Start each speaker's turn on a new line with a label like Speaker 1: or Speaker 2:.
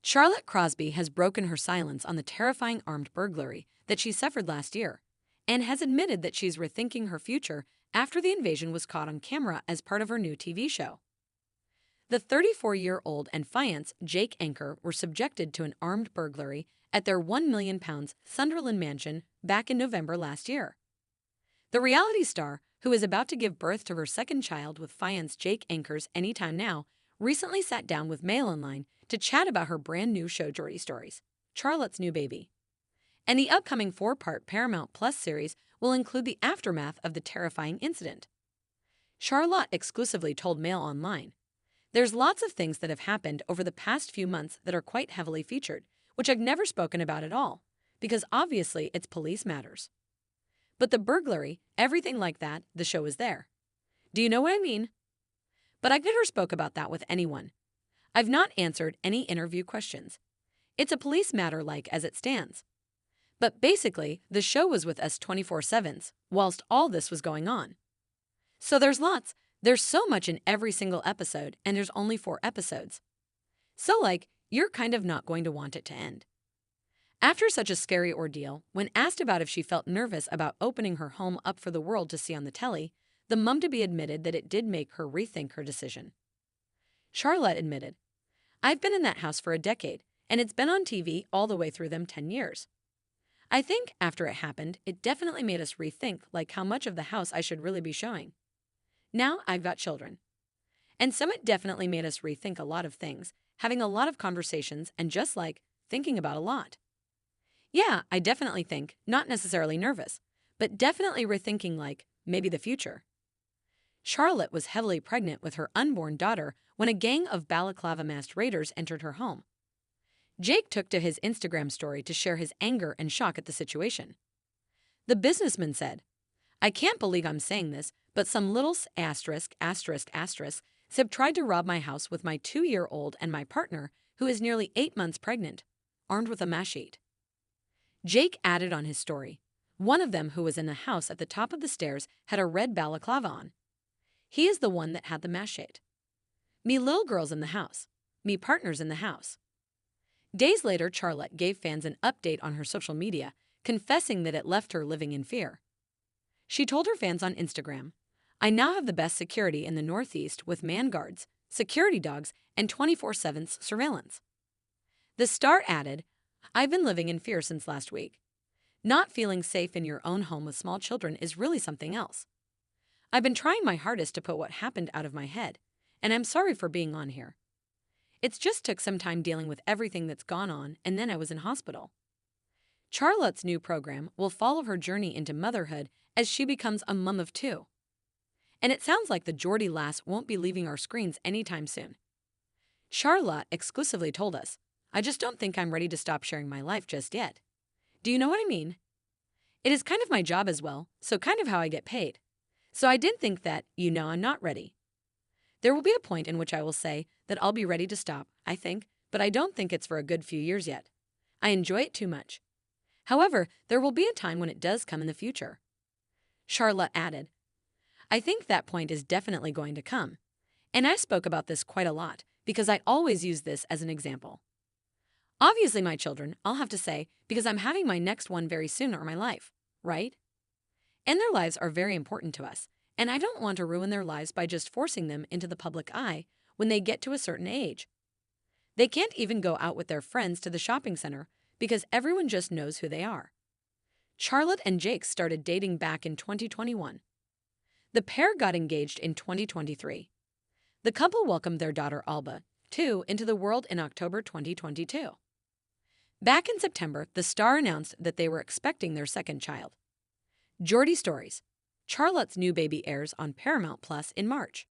Speaker 1: Charlotte Crosby has broken her silence on the terrifying armed burglary that she suffered last year and has admitted that she's rethinking her future after the invasion was caught on camera as part of her new TV show. The 34-year-old and fiancé Jake Anker were subjected to an armed burglary at their £1 million Sunderland mansion back in November last year. The reality star, who is about to give birth to her second child with fiancé Jake Anker's Anytime Now, recently sat down with Mail Online to chat about her brand new show Jordy Stories, Charlotte's new baby. And the upcoming 4-part Paramount Plus series will include the aftermath of the terrifying incident. Charlotte exclusively told Mail Online, "There's lots of things that have happened over the past few months that are quite heavily featured, which I've never spoken about at all, because obviously it's police matters. But the burglary, everything like that, the show is there. Do you know what I mean? But I never spoke about that with anyone. I've not answered any interview questions. It's a police matter like as it stands. But basically, the show was with us 24/7 whilst all this was going on. So there's so much in every single episode, and there's only 4 episodes. So you're kind of not going to want it to end." After such a scary ordeal, when asked about if she felt nervous about opening her home up for the world to see on the telly, the mum-to-be admitted that it did make her rethink her decision. Charlotte admitted, "I've been in that house for a decade, and it's been on TV all the way through them 10 years. I think after it happened, it definitely made us rethink how much of the house I should really be showing. Now I've got children. And so it definitely made us rethink a lot of things, having a lot of conversations and just thinking about a lot. Yeah, I definitely think, not necessarily nervous, but definitely rethinking maybe the future." Charlotte was heavily pregnant with her unborn daughter when a gang of balaclava-masked raiders entered her home. Jake took to his Instagram story to share his anger and shock at the situation. The businessman said, "I can't believe I'm saying this, but some little have tried to rob my house with my 2-year-old and my partner, who is nearly 8 months pregnant, armed with a machete." Jake added on his story, "One of them who was in the house at the top of the stairs had a red balaclava on. He is the one that had the machete. Me little girl's in the house. Me partner's in the house." Days later, Charlotte gave fans an update on her social media, confessing that it left her living in fear. She told her fans on Instagram, "I now have the best security in the Northeast with man guards, security dogs, and 24/7 surveillance." The star added, "I've been living in fear since last week. Not feeling safe in your own home with small children is really something else. I've been trying my hardest to put what happened out of my head, and I'm sorry for being on here. It's just took some time dealing with everything that's gone on, and then I was in hospital." Charlotte's new program will follow her journey into motherhood as she becomes a mum of 2. And it sounds like the Geordie lass won't be leaving our screens anytime soon. Charlotte exclusively told us, "I just don't think I'm ready to stop sharing my life just yet. Do you know what I mean? It is kind of my job as well, so kind of how I get paid. So I did think that, I'm not ready. There will be a point in which I will say that I'll be ready to stop, I think, but I don't think it's for a good few years yet. I enjoy it too much. However, there will be a time when it does come in the future." Charlotte added, "I think that point is definitely going to come. And I spoke about this quite a lot because I always use this as an example. Obviously my children, I'll have to say, because I'm having my next one very soon, are my life, right? And their lives are very important to us, and I don't want to ruin their lives by just forcing them into the public eye when they get to a certain age. They can't even go out with their friends to the shopping center because everyone just knows who they are." Charlotte and Jake started dating back in 2021. The pair got engaged in 2023. The couple welcomed their daughter Alba, too, into the world in October 2022. Back in September, the star announced that they were expecting their second child. Jordy Stories, Charlotte's new baby, airs on Paramount Plus in March.